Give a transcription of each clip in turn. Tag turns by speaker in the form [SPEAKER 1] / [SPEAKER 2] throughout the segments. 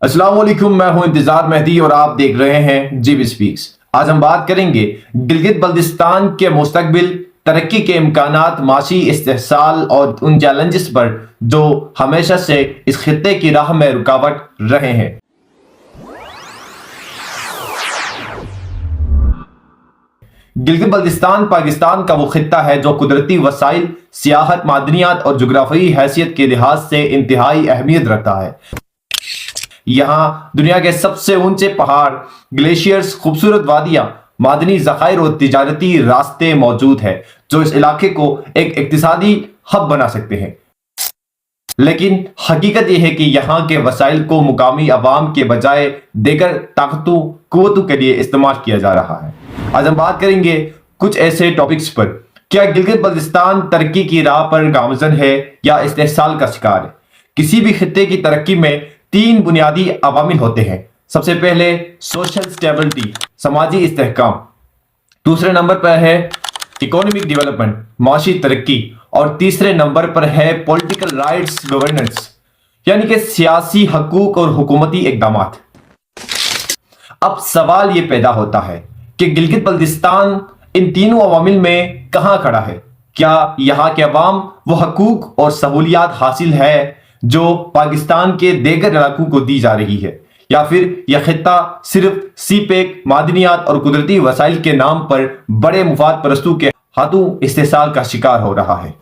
[SPEAKER 1] अस्सलाम वालेकुम, मैं हूं इंतजार मेहदी और आप देख रहे हैं जीबी स्पीक्स। आज हम बात करेंगे गिलगित बल्तिस्तान के मुस्तकबिल, तरक्की के इम्कानात, माशी इस्तेहसाल और उन चैलेंजेस पर जो हमेशा से इस खित्ते की राह में रुकावट रहे हैं। गिलगित बल्तिस्तान पाकिस्तान का वो खित्ता है जो कुदरती वसाइल, सियाहत, मादनियात और जुग्राफी हैसियत के लिहाज से इंतहाई अहमियत रखता है। यहाँ दुनिया के सबसे ऊंचे पहाड़, ग्लेशियर्स, खूबसूरत वादियां, मादनी ज़खायर और तिजारती रास्ते मौजूद हैं जो इस इलाके को एक इक्तिसादी हब बना सकते हैं। लेकिन हकीकत यह है कि यहाँ के वसाइल को मुकामी अवाम के बजाय देगर ताकतों कुव्वतों के लिए इस्तेमाल किया जा रहा है। आज हम बात करेंगे कुछ ऐसे टॉपिक्स पर। क्या गिलगित बल्तिस्तान तरक्की की राह पर गामजन है या इस्तेहसाल का शिकार है? किसी भी खित्ते की तरक्की में तीन बुनियादी अवामिल होते हैं। सबसे पहले सोशल स्टेबिलिटी, समाजी इस्तेहकाम। दूसरे नंबर पर है इकोनॉमिक डेवलपमेंट, माशी तरक्की। और तीसरे नंबर पर है पॉलिटिकल राइट्स गवर्नेंस, यानी कि सियासी हकूक और हुकूमती इकदामात। अब सवाल ये पैदा होता है कि गिलगित बल्तिस्तान इन तीनों अवामिल में कहां खड़ा है? क्या यहाँ के अवाम वो हकूक और सहूलियात हासिल है जो पाकिस्तान के देगर इलाकों को दी जा रही है, या फिर यह खित्ता सिर्फ सीपेक, मादनियात और कुदरती वसाइल के नाम पर बड़े मुफाद परस्तों के हाथों इस्तेहसाल का शिकार हो रहा है?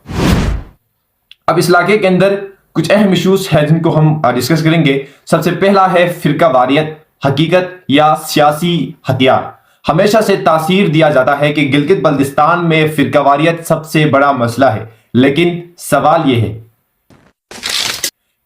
[SPEAKER 1] अब इस इलाके के अंदर कुछ अहम इशूज हैं जिनको हम डिस्कस करेंगे। सबसे पहला है फिरका वारियत, हकीकत या सियासी हथियार। हमेशा से तासीर दिया जाता है कि गिलगित बल्तिस्तान में फिरका वारियत सबसे बड़ा मसला है, लेकिन सवाल यह है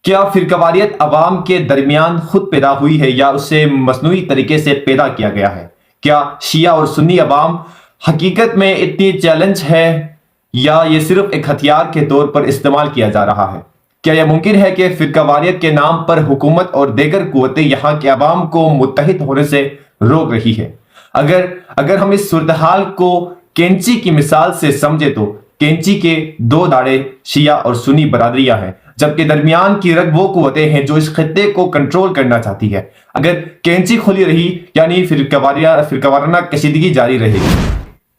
[SPEAKER 1] क्या फिरकावारियत अवाम के दरमियान खुद पैदा हुई है या उसे मसनूई तरीके से पैदा किया गया है? क्या शिया और सुन्नी अवाम हकीकत में इतनी चैलेंज है या ये सिर्फ एक हथियार के तौर पर इस्तेमाल किया जा रहा है? क्या यह मुमकिन है कि फिरकावारियत के नाम पर हुकूमत और देगर कुव्वतें यहाँ के अवाम को मुत्तहिद होने से रोक रही है? अगर हम इस सूरत हाल को कैंची की मिसाल से समझे तो कैंची के दो दाढ़े शिया और सुन्नी बरादरियां हैं, जबकि दरमियान की रग वो कुव्वतें हैं जो इस खित्ते को कंट्रोल करना चाहती है। अगर कैंची खुली रही यानी फिरकावाराना कशीदगी जारी रहेगी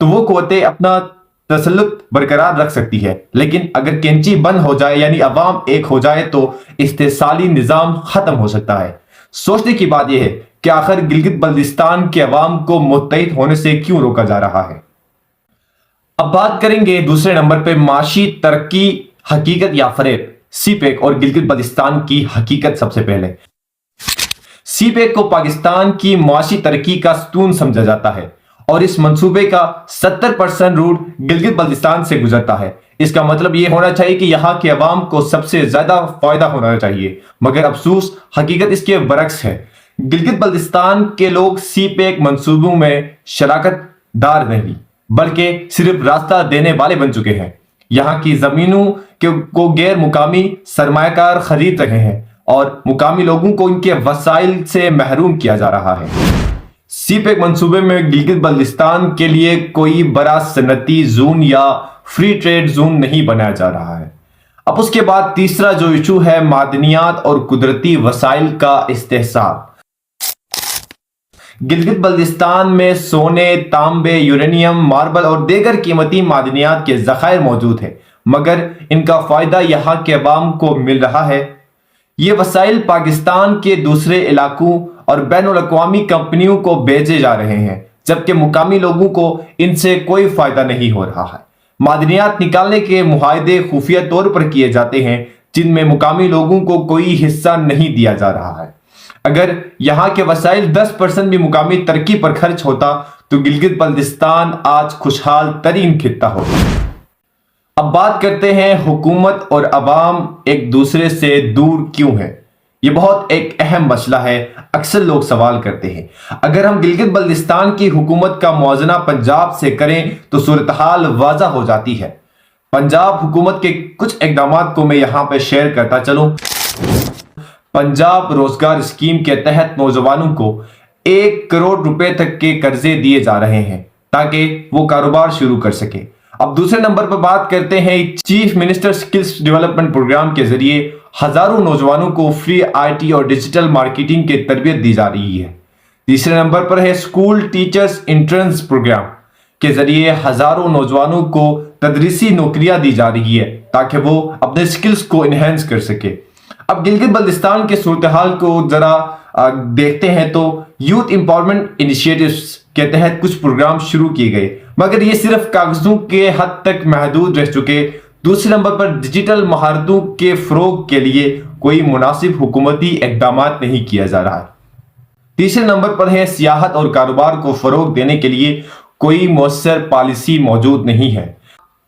[SPEAKER 1] तो वो कुव्वतें अपना तसल्लुत बरकरार रख सकती है, लेकिन अगर कैंची बंद हो जाए यानी अवाम एक हो जाए तो इस्तेहसाली निजाम खत्म हो सकता है। सोचने की बात यह है कि आखिर गिलगित बल्तिस्तान के अवाम को मुत्तहिद होने से क्यों रोका जा रहा है? अब बात करेंगे दूसरे नंबर पे माशी तरक्की, हकीकत या फरेब। सीपेक और गिलगित बल्तिस्तान की हकीकत। सबसे पहले सीपेक को पाकिस्तान की माशी तरक्की का सतून समझा जाता है और इस मंसूबे का 70% रूट गिलगित बल्तिस्तान से गुजरता है। इसका मतलब यह होना चाहिए कि यहाँ के अवाम को सबसे ज्यादा फायदा होना चाहिए, मगर अफसोस हकीकत इसके बरक्स है। गिलगित बल्तिस्तान के लोग सीपेक मंसूबों में शराकत दार नहीं बल्कि सिर्फ रास्ता देने वाले बन चुके हैं। यहाँ की जमीनों को गैर मुकामी सरमायाकार खरीद रहे हैं और मुकामी लोगों को इनके वसाइल से महरूम किया जा रहा है। सीपेक मंसूबे में गिलगित बल्तिस्तान के लिए कोई बड़ा सनती जोन या फ्री ट्रेड जोन नहीं बनाया जा रहा है। अब उसके बाद तीसरा जो इशू है मादनियात और कुदरती वसाइल का इस्तेहसाल। गिलगित बल्तिस्तान में सोने, तांबे, यूरेनियम, मार्बल और दीगर कीमती मादनियात के ज़खायर मौजूद हैं, मगर इनका फायदा यहाँ के अवाम को मिल रहा है। ये वसाइल पाकिस्तान के दूसरे इलाकों और बैनुल अक़वामी कंपनियों को बेचे जा रहे हैं, जबकि मुकामी लोगों को इनसे कोई फायदा नहीं हो रहा है। मादनियात निकालने के मुआहदे खुफिया तौर पर किए जाते हैं, जिनमें मुकामी लोगों को कोई हिस्सा नहीं दिया जा रहा है। अगर यहाँ के वसाइल 10% भी मुकामी तरक्की पर खर्च होता तो गिलगित बल्तिस्तान आज खुशहाल तरीन खित्ता होता। अब बात करते हैं हुकूमत और अवाम एक दूसरे से दूर क्यों है। ये बहुत एक अहम मसला है, अक्सर लोग सवाल करते हैं। अगर हम गिलगित बल्तिस्तान की हुकूमत का मुआवजा पंजाब से करें तो सूरत हाल वाज़ा हो जाती है। पंजाब हुकूमत के कुछ इक़दामात को मैं यहाँ पे शेयर करता चलूं। पंजाब रोजगार स्कीम के तहत नौजवानों को 1 करोड़ रुपए तक के कर्जे दिए जा रहे हैं ताकि वो कारोबार शुरू कर सके। अब दूसरे नंबर पर बात करते हैं chief minister skills development program के जरिए हजारों नौजवानों को फ्री आईटी और डिजिटल मार्केटिंग की तरबियत दी जा रही है। तीसरे नंबर पर है स्कूल टीचर्स इंट्रेंस प्रोग्राम के जरिए हजारों नौजवानों को तदरीसी नौकरियां दी जा रही है ताकि वो अपने स्किल्स को इनहेंस कर सके। अब गिलगित बल्तिस्तान के सूरत हाल को जरा देखते हैं तो यूथ एम्पावरमेंट इनिशिएटिव्स के तहत कुछ प्रोग्राम शुरू किए गए, मगर ये सिर्फ कागजों के हद तक महदूद रह चुके। दूसरे नंबर पर डिजिटल महारतों के फरोग के लिए कोई मुनासिब हुकूमती इकदाम नहीं किया जा रहा है। तीसरे नंबर पर है सियाहत और कारोबार को फरोग देने के लिए कोई मौसर पॉलिसी मौजूद नहीं है।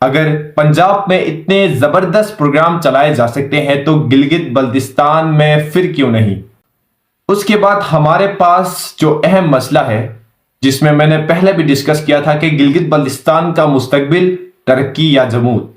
[SPEAKER 1] अगर पंजाब में इतने जबरदस्त प्रोग्राम चलाए जा सकते हैं तो गिलगित बल्तिस्तान में फिर क्यों नहीं। उसके बाद हमारे पास जो अहम मसला है, जिसमें मैंने पहले भी डिस्कस किया था कि गिलगित बल्तिस्तान का मुस्तकबिल तरक्की या जमूद।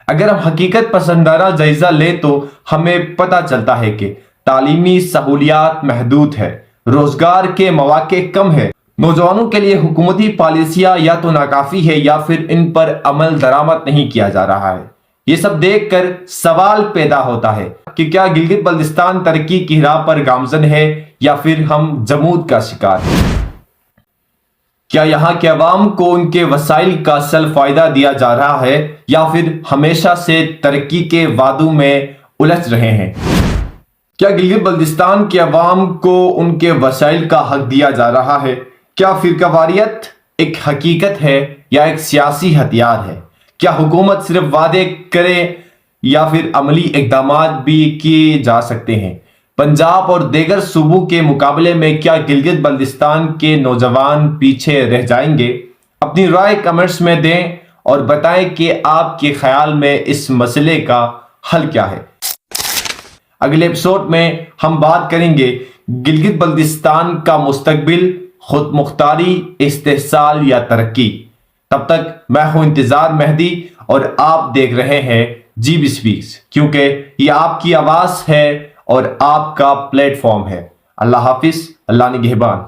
[SPEAKER 1] अगर हम हकीकत पसंदाना जायजा ले तो हमें पता चलता है कि तालीमी सहूलियात महदूद है, रोजगार के मौके कम है, नौजवानों के लिए हुकूमती पॉलिसियां या तो नाकाफी है या फिर इन पर अमल दरामद नहीं किया जा रहा है। ये सब देखकर सवाल पैदा होता है कि क्या गिलगित बल्तिस्तान तरक्की की राह पर गामजन है या फिर हम जमूद का शिकार हैं। क्या यहाँ के अवाम को उनके वसाइल का असल फायदा दिया जा रहा है या फिर हमेशा से तरक्की के वादों में उलझ रहे हैं। क्या गिलगित बल्तिस्तान के अवाम को उनके वसाइल का हक दिया जा रहा है। क्या फिरकावारियत एक हकीकत है या एक सियासी हथियार है। क्या हुकूमत सिर्फ वादे करे या फिर अमली इकदाम भी किए जा सकते हैं। पंजाब और दीगर सूबों के मुकाबले में क्या गिलगित बल्तिस्तान के नौजवान पीछे रह जाएंगे। अपनी राय कमेंट्स में दें और बताएं कि आपके ख्याल में इस मसले का हल क्या है। अगले एपिसोड में हम बात करेंगे गिलगित बल्तिस्तान का मुस्तकबिल, खुद मुख्तारी, इस्तेहसाल या तरक्की। तब तक मैं हूं इंतजार मेहदी और आप देख रहे हैं जीबी स्पीक्स, क्योंकि ये आपकी आवाज है और आपका प्लेटफॉर्म है। अल्लाह हाफिज, अल्लाह निगहबान।